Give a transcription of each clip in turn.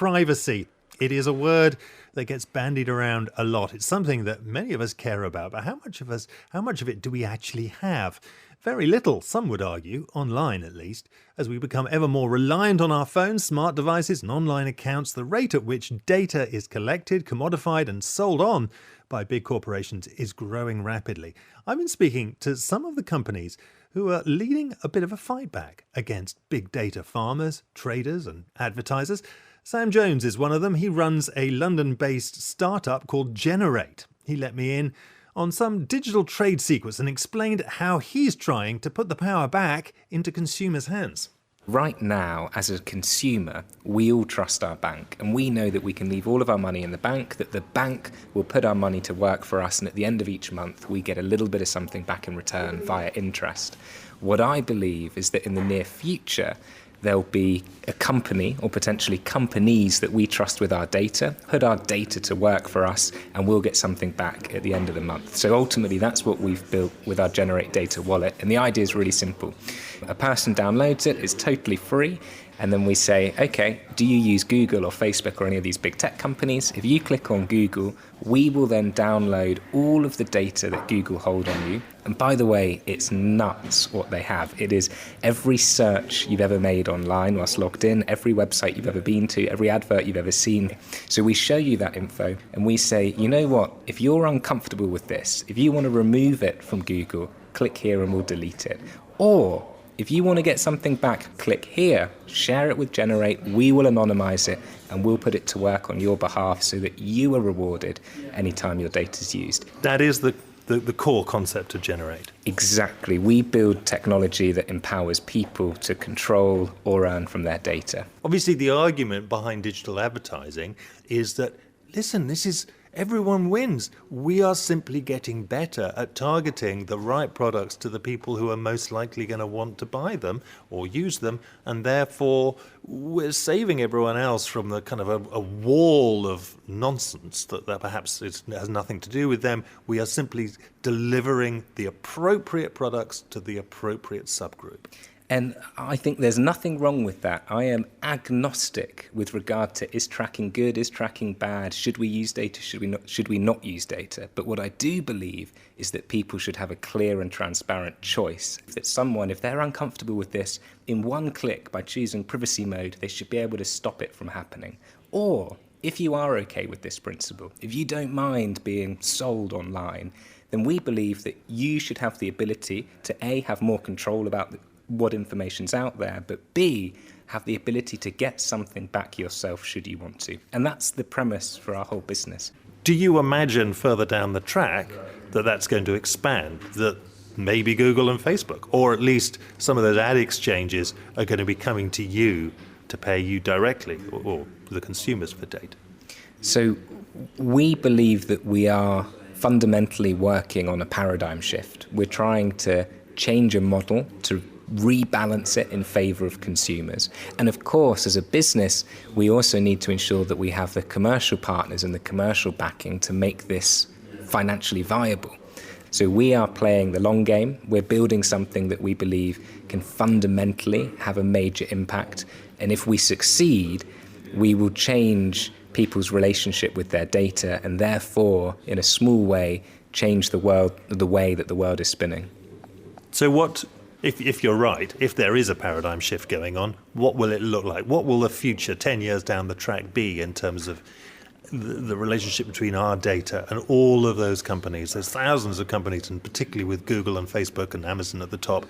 privacy. It is a word that gets bandied around a lot. It's something that many of us care about, but how much of it do we actually have? Very little, some would argue, online at least. As we become ever more reliant on our phones, smart devices and online accounts, the rate at which data is collected, commodified and sold on by big corporations is growing rapidly. I've been speaking to some of the companies who are leading a bit of a fight back against big data farmers, traders and advertisers. Sam Jones is one of them. He runs a London-based startup called Gener8. He let me in on some digital trade secrets and explained how he's trying to put the power back into consumers' hands. Right now, as a consumer, we all trust our bank, and we know that we can leave all of our money in the bank, that the bank will put our money to work for us, and at the end of each month, we get a little bit of something back in return via interest. What I believe is that in the near future, there'll be a company or potentially companies that we trust with our data, put our data to work for us, and we'll get something back at the end of the month. So ultimately, that's what we've built with our Gener8 data wallet. And the idea is really simple. A person downloads it, it's totally free. And then we say, okay, do you use Google or Facebook or any of these big tech companies? If you click on Google, we will then download all of the data that Google hold on you. And by the way, it's nuts what they have. It is every search you've ever made online whilst logged in, every website you've ever been to, every advert you've ever seen. So we show you that info and we say, you know what, if you're uncomfortable with this, if you want to remove it from Google, click here and we'll delete it. Or if you want to get something back, click here, share it with Gener8, we will anonymise it and we'll put it to work on your behalf so that you are rewarded anytime your data is used. That is the core concept of Gener8. Exactly. We build technology that empowers people to control or earn from their data. Obviously, the argument behind digital advertising is that, listen, everyone wins. We are simply getting better at targeting the right products to the people who are most likely going to want to buy them or use them, and therefore we're saving everyone else from the kind of a wall of nonsense that perhaps has nothing to do with them. We are simply delivering the appropriate products to the appropriate subgroup. And I think there's nothing wrong with that. I am agnostic with regard to is tracking good, is tracking bad, should we use data, should we not use data? But what I do believe is that people should have a clear and transparent choice. That someone, if they're uncomfortable with this, in one click by choosing privacy mode, they should be able to stop it from happening. Or if you are okay with this principle, if you don't mind being sold online, then we believe that you should have the ability to A, have more control about what information's out there, but B, have the ability to get something back yourself should you want to. And that's the premise for our whole business. Do you imagine further down the track that that's going to expand, that maybe Google and Facebook, or at least some of those ad exchanges, are going to be coming to you to pay you directly, or the consumers for data? So we believe that we are fundamentally working on a paradigm shift. We're trying to change a model to rebalance it in favor of consumers. And of course, as a business, we also need to ensure that we have the commercial partners and the commercial backing to make this financially viable. So we are playing the long game. We're building something that we believe can fundamentally have a major impact. And if we succeed, we will change people's relationship with their data and therefore, in a small way, change the world, the way that the world is spinning. So what, if you're right, if there is a paradigm shift going on, what will it look like? What will the future 10 years down the track be in terms of the relationship between our data and all of those companies? There's thousands of companies, and particularly with Google and Facebook and Amazon at the top.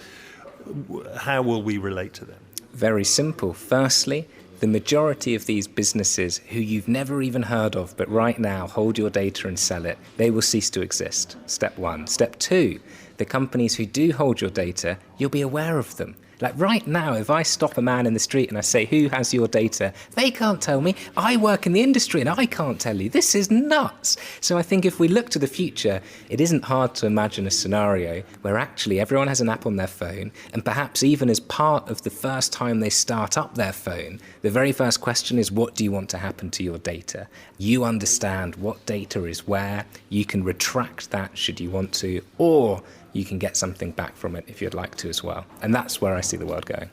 How will we relate to them? Very simple. Firstly, the majority of these businesses who you've never even heard of, but right now hold your data and sell it, they will cease to exist. Step one. Step two, the companies who do hold your data, you'll be aware of them. Like right now, if I stop a man in the street and I say, who has your data? They can't tell me. I work in the industry and I can't tell you. This is nuts. So I think if we look to the future, it isn't hard to imagine a scenario where actually everyone has an app on their phone, and perhaps even as part of the first time they start up their phone, the very first question is, what do you want to happen to your data? You understand what data is where. You can retract that should you want to, or you can get something back from it if you'd like to as well. And that's where I see the world going.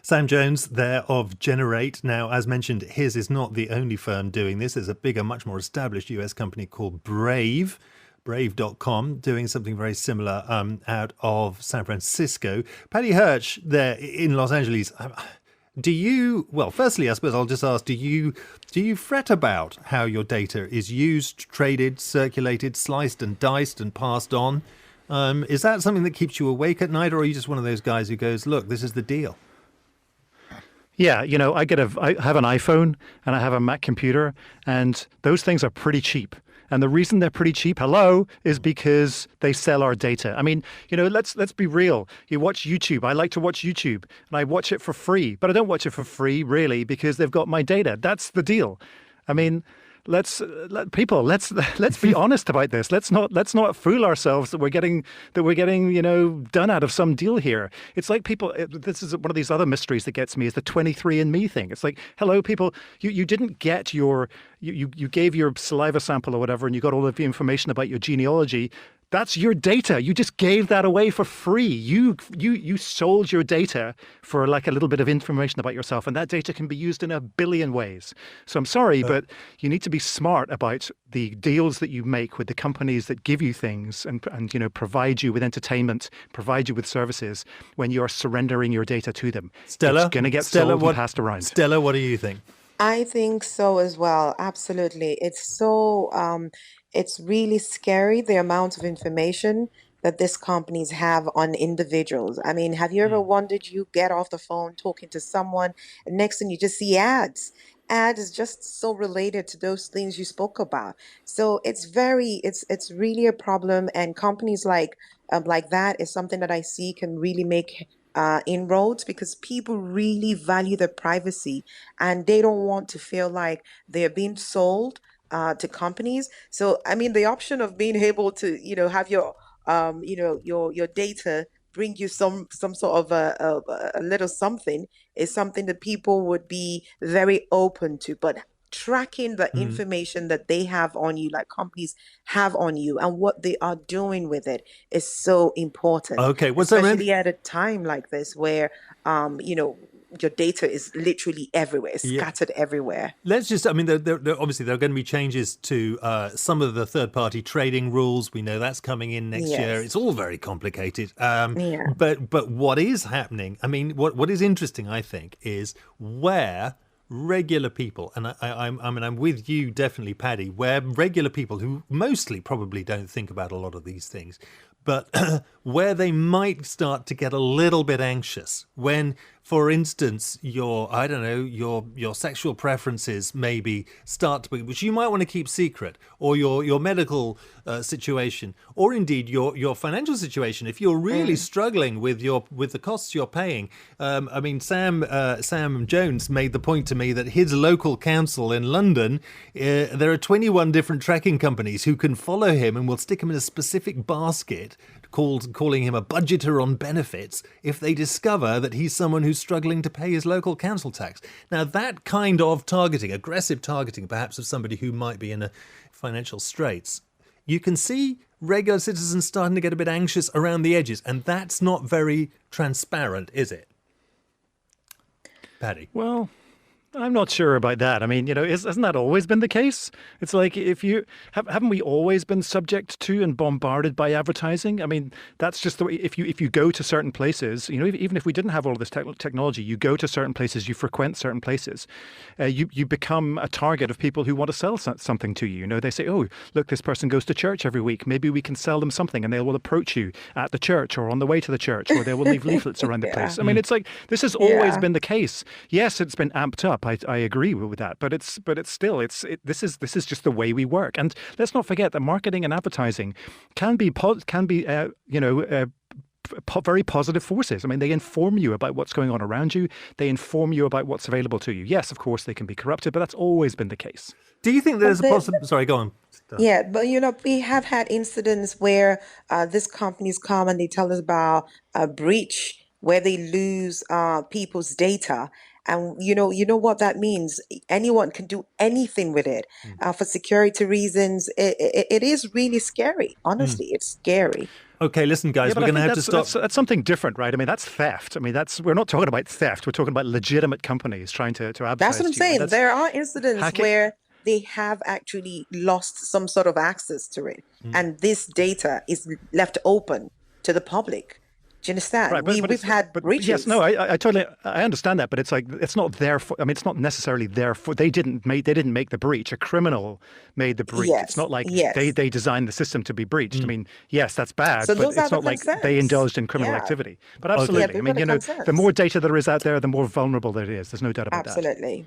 Sam Jones there of Gener8. Now, as mentioned, his is not the only firm doing this. There's a bigger, much more established US company called Brave.com, doing something very similar out of San Francisco. Paddy Hirsch there in Los Angeles. Do you, well, firstly, I suppose I'll just ask, do you fret about how your data is used, traded, circulated, sliced and diced and passed on? Is that something that keeps you awake at night, or are you just one of those guys who goes, look, this is the deal? Yeah, I have an iPhone and I have a Mac computer, and those things are pretty cheap. And the reason they're pretty cheap, is because they sell our data. I mean, let's be real. You watch YouTube. I like to watch YouTube, and I watch it for free. But I don't watch it for free, really, because they've got my data. That's the deal. I mean, let's be honest about this. Let's not fool ourselves that we're getting done out of some deal here. It's like people. This is one of these other mysteries that gets me, is the 23andMe thing. It's like, hello, people, you didn't get you gave your saliva sample or whatever, and you got all of the information about your genealogy. That's your data. You just gave that away for free. You sold your data for like a little bit of information about yourself, and that data can be used in a billion ways. So I'm sorry, but you need to be smart about the deals that you make with the companies that give you things and provide you with entertainment, provide you with services when you're surrendering your data to them. Stella, it's going to get sold and passed around. Stella, what do you think? I think so as well. Absolutely. It's really scary, the amount of information that these companies have on individuals. I mean, have you ever wondered, you get off the phone talking to someone, and next thing you just see ads. Ad is just so related to those things you spoke about. So it's really a problem, and companies like that is something that I see can really make inroads, because people really value their privacy and they don't want to feel like they're being sold to companies. So, I mean, the option of being able to, have your, your data bring you some sort of a little something is something that people would be very open to. But tracking the information that they have on you, like companies have on you, and what they are doing with it is so important. Okay, what's that, especially at a time like this where, your data is literally everywhere, it's scattered everywhere. Let's just, I mean, obviously there are going to be changes to some of the third-party trading rules. We know that's coming in next year. It's all very complicated. But what is happening, I mean, what is interesting, I think, is where regular people, and I'm with you definitely, Paddy, where regular people who mostly probably don't think about a lot of these things, but where they might start to get a little bit anxious when, for instance, your sexual preferences maybe start to be, which you might want to keep secret, or your medical situation, or indeed your financial situation. If you're really struggling with the costs you're paying, I mean, Sam Jones made the point to me that his local council in London, there are 21 different tracking companies who can follow him and will stick him in a specific basket, calling him a budgeter on benefits, if they discover that he's someone who's struggling to pay his local council tax. Now, that kind of targeting, aggressive targeting, perhaps of somebody who might be in a financial straits, you can see regular citizens starting to get a bit anxious around the edges, and that's not very transparent, is it? Paddy? Well, I'm not sure about that. I mean, hasn't that always been the case? It's like, haven't we always been subject to and bombarded by advertising? I mean, that's just the way. If you go to certain places, even if we didn't have all of this technology, you go to certain places, you frequent certain places, you become a target of people who want to sell something to you. They say, oh, look, this person goes to church every week. Maybe we can sell them something, and they will approach you at the church or on the way to the church, or they will leave leaflets around the place. I mean, it's like, this has always been the case. Yes, it's been amped up. I agree with that, but it's still this is just the way we work. And let's not forget that marketing and advertising can be very positive forces. I mean, they inform you about what's going on around you. They inform you about what's available to you. Yes, of course, they can be corrupted, but that's always been the case. Do you think there's a possible? Sorry, go on. Yeah, but we have had incidents where these companies come and they tell us about a breach where they lose people's data. And you know what that means. Anyone can do anything with it for security reasons. It is really scary. Honestly, it's scary. Okay, listen, guys, Yeah, but we're I going to think have to stop. that's something different, right? I mean, that's theft. I mean, we're not talking about theft. We're talking about legitimate companies trying to advertise That's what I'm to you. Right? saying. That's There are incidents hacking. where they have actually lost some sort of access to it, and this data is left open to the public. Do you understand? Right, but We've had yes, no, breaches. I totally understand that, but it's like it's not their fault. I mean, it's not necessarily their fault. They didn't make the breach. A criminal made the breach. It's Yes, not like they yes. designed the system to be breached. I mean, yes, that's bad, So but those are it's the not like they concerns. indulged in criminal Yeah, activity. But Okay. yeah, absolutely, I those are mean, the the concerns. more data there is out there, the more vulnerable it is. There's no doubt about that. Absolutely.